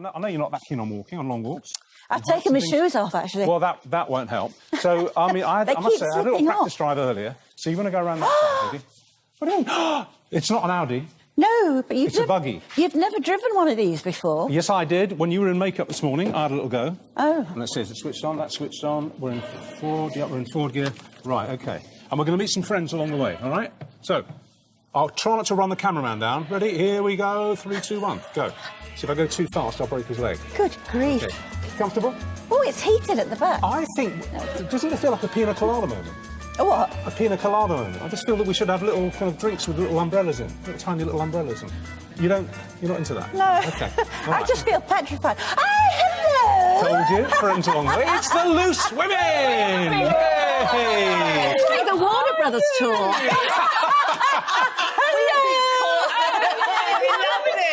I know you're not that keen on walking, on long walks. I've taken my shoes off, actually. Well, that won't help. So, I mean, I must say, I had a little practice drive earlier. So you want to go around that side, Judy? What do you mean? It's not an Audi. No, but It's a buggy. You've never driven one of these before. Yes, I did. When you were in makeup this morning, I had a little go. Oh. And let's see, is it switched on? That's switched on. We're in Ford. Yep, we're in Ford gear. Right, OK. And we're going to meet some friends along the way, all right? So, I'll try not to run the cameraman down. Ready? Here we go. 3, 2, 1. Go. See, if I go too fast, I'll break his leg. Good grief. Okay. Comfortable? Oh, it's heated at the back. I think... Doesn't it feel like a pina colada moment? A what? A pina colada moment. I just feel that we should have little kind of drinks with little umbrellas in. Little tiny little umbrellas in. You're not into that? No. OK. I Right. just feel petrified. Oh, hello! Told you, friends along the way. It's the Loose Women! Yay! It's like the Warner Brothers tour.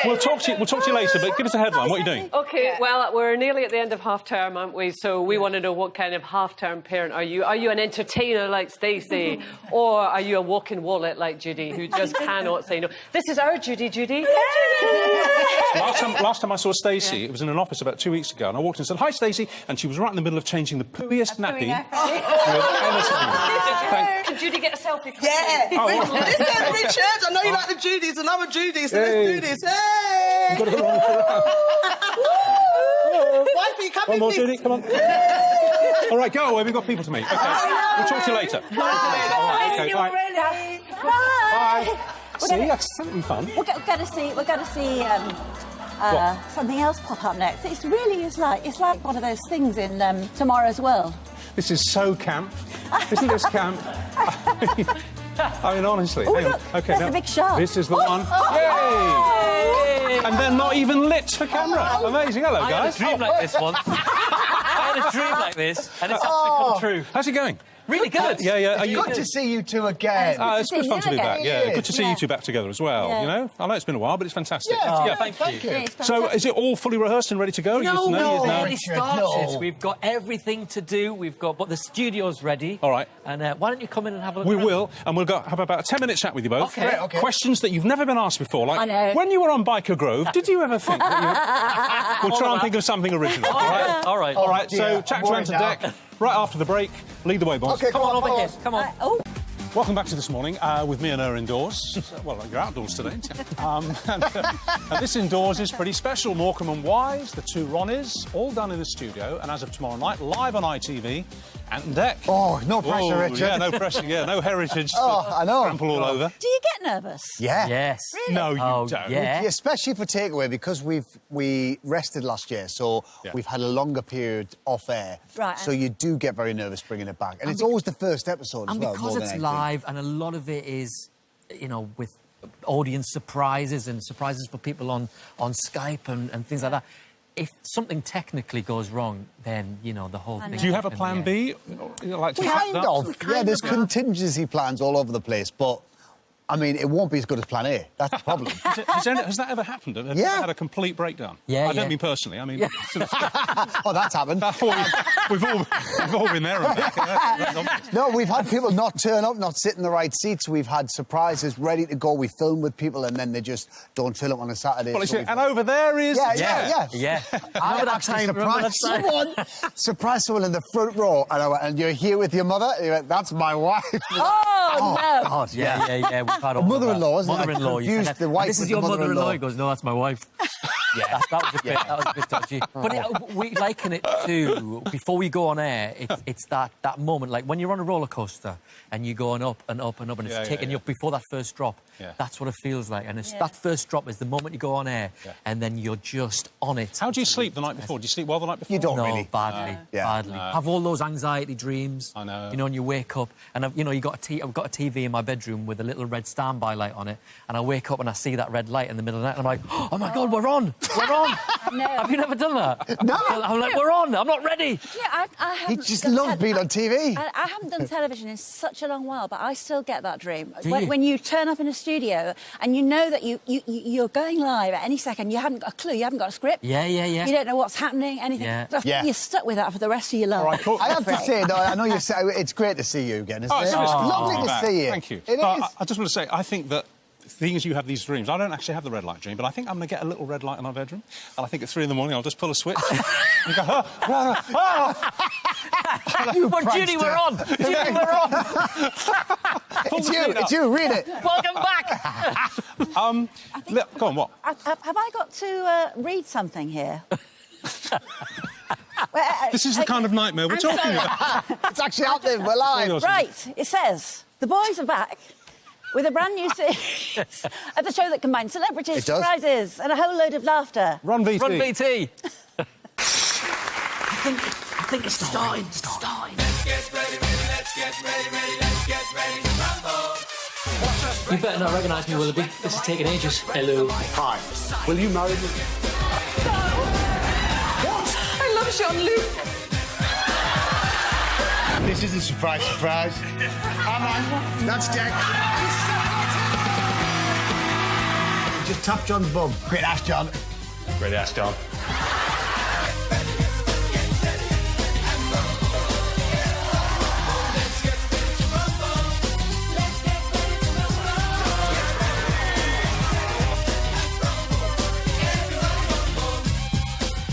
We'll talk to you later, but give us a headline. What are you doing? OK, well, we're nearly at the end of half-term, aren't we? So we want to know what kind of half-term parent are you? Are you an entertainer like Stacey? Or are you a walking wallet like Judy, who just cannot say no? This is our Judy. Last time I saw Stacey, it was in an office about 2 weeks ago, and I walked in and said, "Hi, Stacey," and she was right in the middle of changing the pooiest nappy. Can Judy get a selfie? Yeah. Oh, well. Listen, Richard, I know you like the Judys, and I'm a Judy, so let's do this. Hey! Wifey, come One in, more, please. Judy, come on. All right, go away, we've got people to meet. OK, we'll talk to you later. All right, OK, bye. Bye. See, that's something fun. We're going to see something else pop up next. It's like one of those things in Tomorrow's World. This is so camp. Isn't this camp? I mean, honestly. Oh, hang on. look, OK, there's now, a big shark. This is the one. Yay! And they're not even lit for camera. Amazing. Hello, guys. I had a dream like this once. I had a dream like this, and it's actually come true. How's it going? Really good. Yeah. Good to see you two again. It's good fun to be back. Yeah, good to see Yeah. you two back together as well. Yeah. You know, I know it's been a while, but it's fantastic. Yeah, thank you. Yeah, it's So, fantastic. is it all fully rehearsed and ready to go? No, Yes, we've no. already Richard, started. no. We've got everything to do. But the studio's ready. All right. And why don't you come in and have a look? We around? will, and we'll have about a 10-minute chat with you both. Okay. Right, okay. Questions that you've never been asked before, like I know. when you were on Biker Grove, did you ever think that we'll try and think of something original, all right? All right. All right, dear, so I'm chat to worried enter now. deck. Right after the break, lead the way, boss. Okay, Come on over here. boss. Come on. Oh, Welcome back to This Morning with me and her indoors. Well, you're outdoors today, aren't you? And this indoors is pretty special. Morecambe and Wise, the two Ronnies, all done in the studio, and as of tomorrow night, live on ITV and Deck. Oh, no pressure, Richard. Yeah, no pressure. Yeah, no heritage Oh, to I know. trample all over. do you get nervous? Yeah. Yes. No, you Oh, don't. yeah. Especially for takeaway, because we rested last year, so Yeah. we've had a longer period off air. Right. So you do get very nervous bringing it back. And it's always the first episode as And well. because more than it's anything. live, and a lot of it is, with audience surprises and surprises for people on Skype and things like that. If something technically goes wrong, then, the whole thing... Do you have a can plan be- B? Like to Kind of. Yeah, there's contingency plans all over the place, but, I mean, it won't be as good as plan A. That's the problem. Has that ever happened? Have you Yeah. had a complete breakdown? Yeah, I don't yeah. mean personally. I mean, Oh, that's happened. we've all been there. And back. That's obvious. No, we've had people not turn up, not sit in the right seats. We've had surprises ready to go. We film with people and then they just don't turn up on a Saturday. Well, so and over there is... Yeah. Yeah. I actually surprised someone in the front row, and you're here with your mother. And you went, that's my wife. Oh, no. God, Yeah. We've had all Mother-in-law, of that. isn't it? I Mother-in-law. You confused said, the wife this with is the your mother-in-law. mother-in-law. He goes, no, that's my wife. Yeah, that was a bit touchy. But we liken it to, before we go on air, it's that moment, like when you're on a roller coaster and you're going up and up and up and it's taking you up before that first drop. Yeah. That's what it feels like. And that first drop is the moment you go on air and then you're just on it. How do you sleep the night before? Do you sleep well the night before? You don't No, really. badly, badly. Have all those anxiety dreams. I know. And you wake up and I've got I've got a TV in my bedroom with a little red standby light on it, and I wake up and I see that red light in the middle of the night, and I'm like, oh my God, we're on! No. Have you never done that? No. I'm like, we're on! I'm not ready! Yeah, I He haven't just done loves being on TV. I haven't done television in such a long while, but I still get that dream. Do you? When you turn up in a studio and you know that you're going live at any second, you haven't got a clue, you haven't got a script. Yeah. You don't know what's happening, anything. Yeah. So I think Yeah. you're stuck with that for the rest of your life. All right, cool. I have to say, though, I know you say it's great to see you again, isn't it? It's Lovely to back. see you. Thank you. It is. I just want to say, I think that thing is, you have these dreams. I don't actually have the red light dream, but I think I'm going to get a little red light in our bedroom, and I think at 3 in the morning I'll just pull a switch and go, But Judy, we're on! Judy, we're on! It's you, read it. Welcome back! Go on, what? Have I got to read something here? This is the kind of nightmare we're talking about. It's actually out there, we're live. Right, it says, the boys are back with a brand new series at the show that combines celebrities, surprises, and a whole load of laughter. Run, VT. Run, VT! I think it's starting. Let's get ready, let's get ready to rumble. You better not recognise me, Willoughby. This is taking ages. Hello. Hi. Will you marry me? I love it on loop. This is a surprise. That's Jack. Just tap John's bum. Great ass, John. Great ass, John.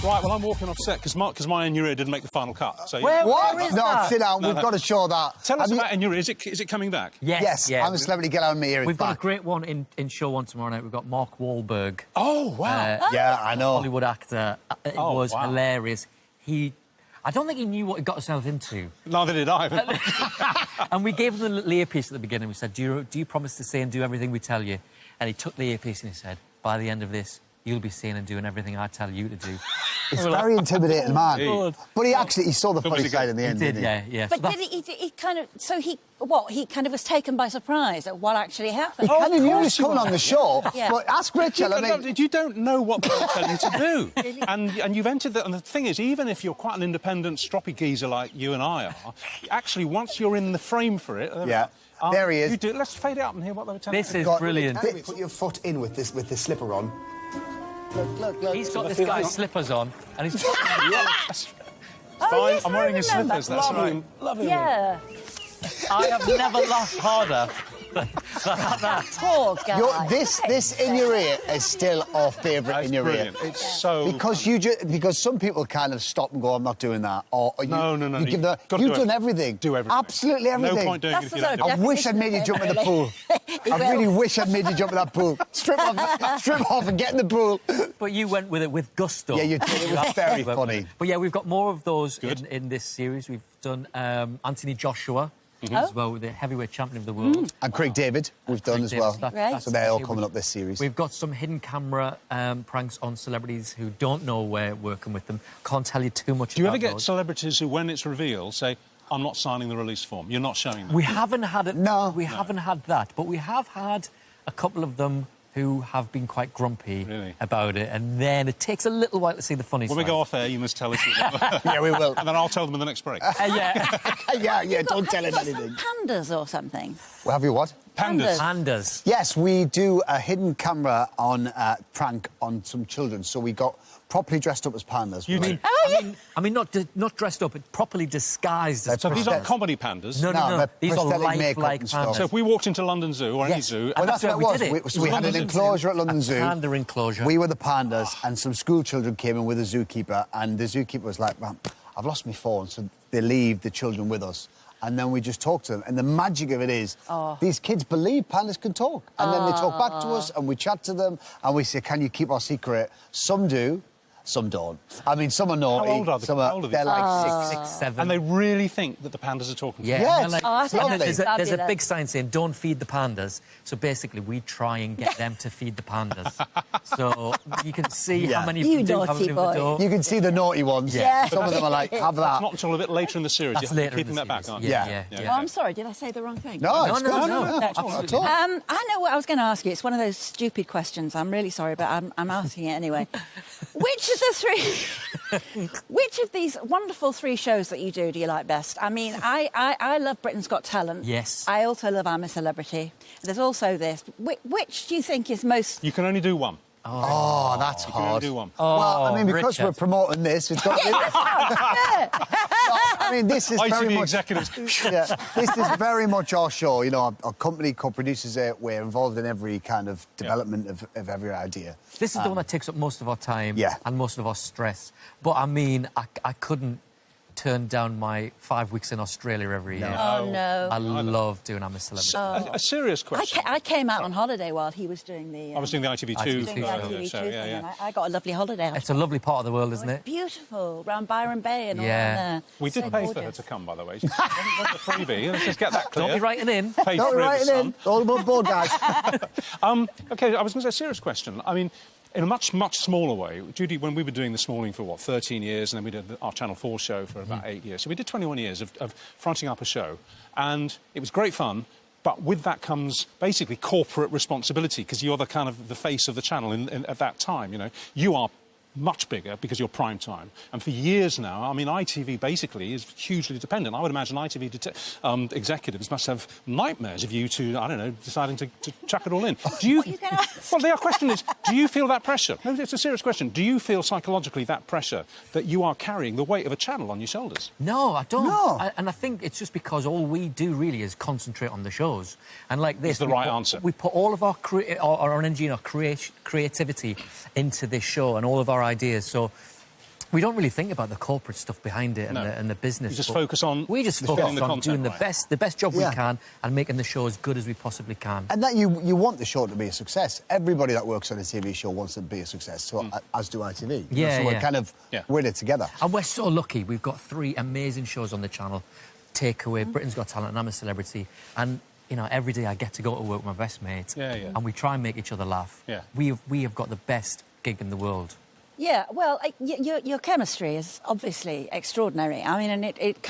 Right, well, I'm walking off set because my In Your Ear didn't make the final cut. So What? Where is No, that? sit down. We've got to show that. Tell us Have you- about In Your Ear. Is it coming back? Yes, yeah. I'm a celebrity. Get out of my ear. We've got a great one in show one tomorrow night. We've got Mark Wahlberg. Oh, wow. Yeah, I know. Hollywood actor. It Oh, was wow. hilarious. I don't think he knew what he got himself into. Neither did I. And we gave him the little earpiece at the beginning. We said, do you promise to say and do everything we tell you? And he took the earpiece and he said, by the end of this, you'll be saying and doing everything I tell you to do. It's very intimidating, man. Hey. But he saw the funny he side good? in the He end, did, didn't he? yeah. But So did he kind of... So he kind of was taken by surprise at what actually happened. He kind of knew he was course you coming were. on the show. Yeah. But ask Richard, I mean... You don't know what they're telling you to do. And you've entered that. And the thing is, even if you're quite an independent, stroppy geezer like you and I are, actually, once you're in the frame for it... Yeah. There he is. You do. Let's fade it up and hear what they were telling this you. is brilliant. Put your foot in with the slipper on. Look. He's got this guy's slippers on, and he's... Fine, yes, I'm wearing I his remember. slippers, that's right. Yeah. I have never laughed harder than that. Poor guy. This In Your Ear is still our favourite It's In Your brilliant. Ear. It's so... Because some people kind of stop and go, I'm not doing that. Or you, No. You give the, Gotta you've do done it. everything. Do everything. Absolutely everything. No point doing it if you don't do I it. wish I'd made you jump in the pool. I really wish I'd made you jump in that pool. Strip off and get in the pool. But you went with it with gusto. Yeah, you did. It was very funny. But yeah, we've got more of those Good. in this series. We've done Anthony Joshua as well, the heavyweight champion of the world. And Craig David, we've done as well. Right. So they're all coming up this series. We've got some hidden camera pranks on celebrities who don't know we're working with them. Can't tell you too much Do you about ever get those. celebrities who, when it's revealed, say, I'm not signing the release form? You're not showing them? We haven't had it. No. We haven't had that, but we have had a couple of them who have been quite grumpy Really? about it, and then it takes a little while to see the funny When side. we go off air, you must tell us. Yeah, we will. And then I'll tell them in the next break. yeah, don't tell him Got some anything. pandas or something. Well, have you what? Pandas. Pandas. Yes, we do a hidden camera on prank on some children. So we got properly dressed up as pandas. You mean... I mean, not dressed up, but properly disguised as They're So these aren't prosthetic. comedy pandas? No. they're These are prosthetic makeup lifelike and stuff. So pandas. if we walked into London Zoo or any Yes. zoo... Well, that's what we it was. did it. We had an enclosure at London Zoo. Panda enclosure. We were the pandas, and some school children came in with a zookeeper, and the zookeeper was like, "Man, I've lost my phone," so they leave the children with us. And then we just talk to them. And the magic of it is, these kids believe pandas can talk. And then they talk back to us, and we chat to them, and we say, can you keep our secret? Some do, some don't. I mean, some are naughty. How old are they? Some How old are they're they? like 6, 6, 7. And they really think that the pandas are talking to them? Yeah, Yeah, and it's I think lovely. that's there's a fabulous. big sign saying, don't feed the pandas. So basically, we try and get them to feed the pandas. So you can see Yeah. how many You do, how naughty many boy. don't. You can see the naughty ones. Yeah. Some of them are like, have that. Not until a bit later in the series. That's You're later in keeping the that back, series. aren't you? Yeah. Oh, I'm sorry, did I say the wrong thing? No, it's no, good. no, Not at all. I know what I was going to ask you. It's one of those stupid questions. I'm really sorry, but I'm asking it anyway. Which of these wonderful 3 shows that you do you like best? I mean, I love Britain's Got Talent. Yes. I also love I'm a Celebrity. There's also this. Which do you think is most... You can only do one. Oh, that's You can only hard. do one. Well, I mean, because Richard. we're promoting this, it's got to be... I mean, this is very ITV much... executives. Yeah, this is very much our show. You know, our company co-produces it. We're involved in every kind of development of every idea. This is the one that takes up most of our time Yeah. and most of our stress. But, I mean, I couldn't turn down my 5 weeks in Australia every year. Oh, no. I love doing I'm a Celebrity. A serious question. I came out on holiday while he was doing the... I was doing the ITV2 ITV2 show, thing, yeah. and I got a lovely holiday. It's a lovely part of the world, isn't it? Beautiful, round Byron Bay and all Yeah. around there. We did So pay for her gorgeous. to come, by the way. She wasn't a freebie. Let's just get that clear. Don't be writing in. Paid Don't for it, write it son. in. All above board, guys. OK, I was going to say a serious question. I mean, in a much, much smaller way, Judy, when we were doing This Morning for, 13 years, and then we did our Channel 4 show for about 8 years. So we did 21 years of fronting up a show, and it was great fun, but with that comes basically corporate responsibility, because you're the kind of the face of the channel at that time, you know. You are much bigger because you're prime time. And for years now, I mean, ITV basically is hugely dependent. I would imagine ITV executives must have nightmares of you two, I don't know, deciding to chuck it all in. Do you... Well, the question is, do you feel that pressure? No, it's a serious question. Do you feel psychologically that pressure that you are carrying the weight of a channel on your shoulders? No, I don't. No. And I think it's just because all we do really is concentrate on the shows. And like this... It's the right answer. We put all of our energy and our creativity into this show and all of our ideas, so we don't really think about the corporate stuff behind it and the business. You just but focus on... We just getting focus the on content doing right. the best job Yeah. we can and making the show as good as we possibly can. And that you want the show to be a success. Everybody that works on a TV show wants it to be a success, so as do ITV. You know, Yeah, so we're yeah. kind of we're in it together. And we're so lucky. We've got 3 amazing shows on the channel. Takeaway, Britain's Got Talent, and I'm a Celebrity. And, you know, every day I get to go to work with my best mate. Yeah, yeah. And we try and make each other laugh. Yeah. We have got the best gig in the world. Yeah, well, your chemistry is obviously extraordinary. I mean, and it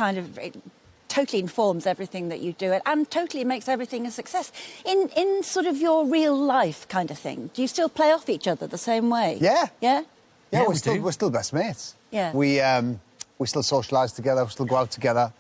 totally informs everything that you do, and totally makes everything a success. In sort of your real life kind of thing, do you still play off each other the same way? Yeah. Yeah? Yeah, we do. we're still best mates. Yeah. We still socialise together, we still go out together.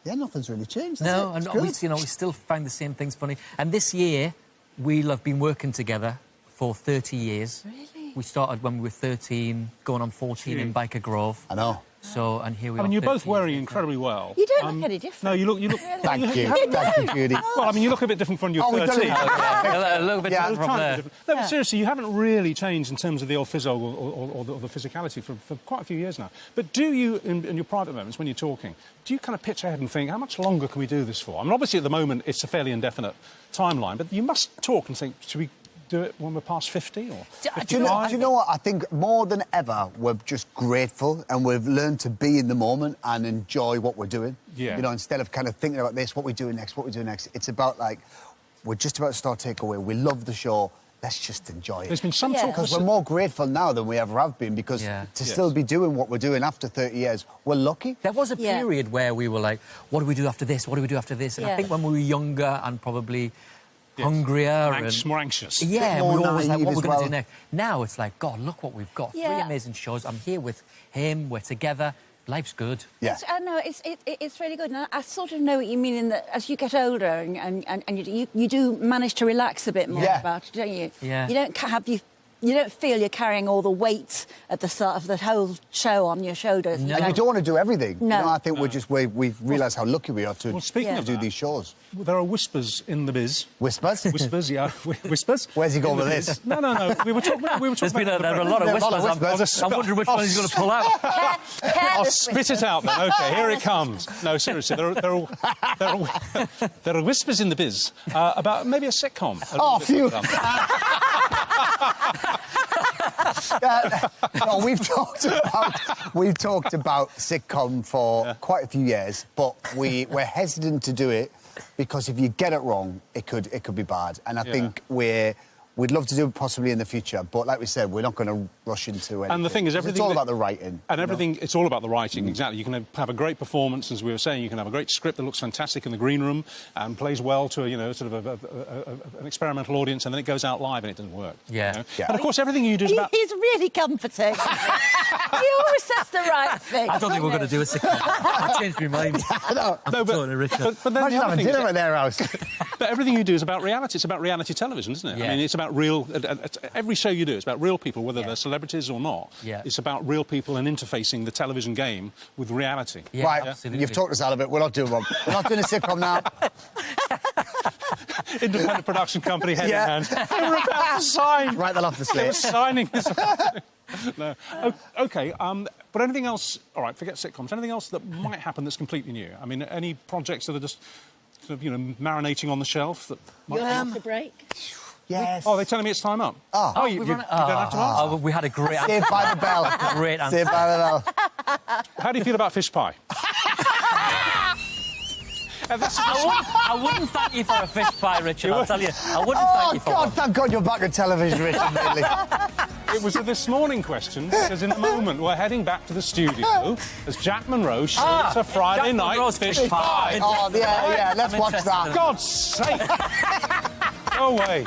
Nothing's really changed. No, has and it? we, It's you know, we still find the same things funny. And this year, we'll have been working together for 30 years. Really? We started when we were 13, going on 14 in Biker Grove. I know. So, and here we are. I mean, you're both 13 wearing years incredibly well. You don't look any different. No, you look... Thank you. Thank you, Judy. Well, I mean, you look a bit different when you're Oh, we've done 13. it. a little bit different from Tiny there. bit different. No, but seriously, you haven't really changed in terms of the old physio or the physicality for quite a few years now. But do you, in your private moments, when you're talking, do you kind of pitch ahead and think, how much longer can we do this for? I mean, obviously, at the moment, it's a fairly indefinite timeline, but you must talk and think, should we do it when we're past 50 or 55? Do you know what? I think more than ever, we're just grateful and we've learned to be in the moment and enjoy what we're doing. Yeah. You know, instead of kind of thinking about this, what we do next, it's about, like, we're just about to start Takeaway. We love the show. Let's just enjoy it. There's been some talk... Because we're more grateful now than we ever have been, because to still be doing what we're doing after 30 years, we're lucky. There was a period where we were like, what do we do after this? What do we do after this? And I think when we were younger and probably... hungrier more anxious. Yeah, More we were always like, what naive we're as going to well. do next. Now it's like, God, look what we've got. 3 amazing shows. I'm here with him. We're together. Life's good. Yeah. I know, it's really good. And I sort of know what you mean in that as you get older and you do manage to relax a bit more about it, don't you? Yeah. You don't you don't feel you're carrying all the weight at the start of the whole show on your shoulders. No. And you don't want to do everything. No. You know, I think we've realised how lucky we are to speaking to of do that, these shows. There are whispers in the biz. Whispers? Whispers, yeah. Whispers. Where's he going with this? No. We were talking about... There are a lot of whispers. I'm wondering which one he's going to pull out. I'll spit it out then. OK, here it comes. No, seriously, there are whispers in the biz about maybe a sitcom. Oh, phew. No, we've talked about sitcom for quite a few years, but we're hesitant to do it because if you get it wrong, it could be bad. And I think we'd love to do it possibly in the future, but like we said, we're not going to rush into anything. And the thing is, everything... It's all about the writing. And everything... It's all about the writing, exactly. You can have a great performance, as we were saying. You can have a great script that looks fantastic in the green room and plays well to, sort of an experimental audience, and then it goes out live and it doesn't work. Yeah. You know? And, of course, everything you do is about... He's really comforting. He always says the right thing. I don't think we're going to do a sitcom. I changed my mind. No, Totally, Richard. But then imagine the other having thing dinner is, at their house. but everything you do is about reality. It's about reality television, isn't it? Yeah. I mean, it's about real... every show you do is about real people, whether they're celebrities or not. Yeah. It's about real people and interfacing the television game with reality. Yeah, Right, absolutely. you've talked us out of it. We're not doing one. We're not doing a sitcom now. Independent production company, head in hand. They were about to sign. Write that off the They were slate. signing this. No. OK, but anything else... All right, forget sitcoms. Anything else that might happen that's completely new? I mean, any projects that are just, sort of, you know, marinating on the shelf that might... After break. Yes. Oh, they're telling me it's time up. Oh. You don't have to ask? Oh, we had a great Saved by the bell. Great answer. Saved by the bell. How do you feel about fish pie? I wouldn't thank you for a fish pie, Richard, I'll tell you. I wouldn't thank you for God, one. thank God you're back on television, Richard, lately. It was a this morning question, because in a moment we're heading back to the studio as Jack Monroe shows a Friday Jack night Monroe's fish pie. Oh, yeah, let's watch that. God's sake! Go away.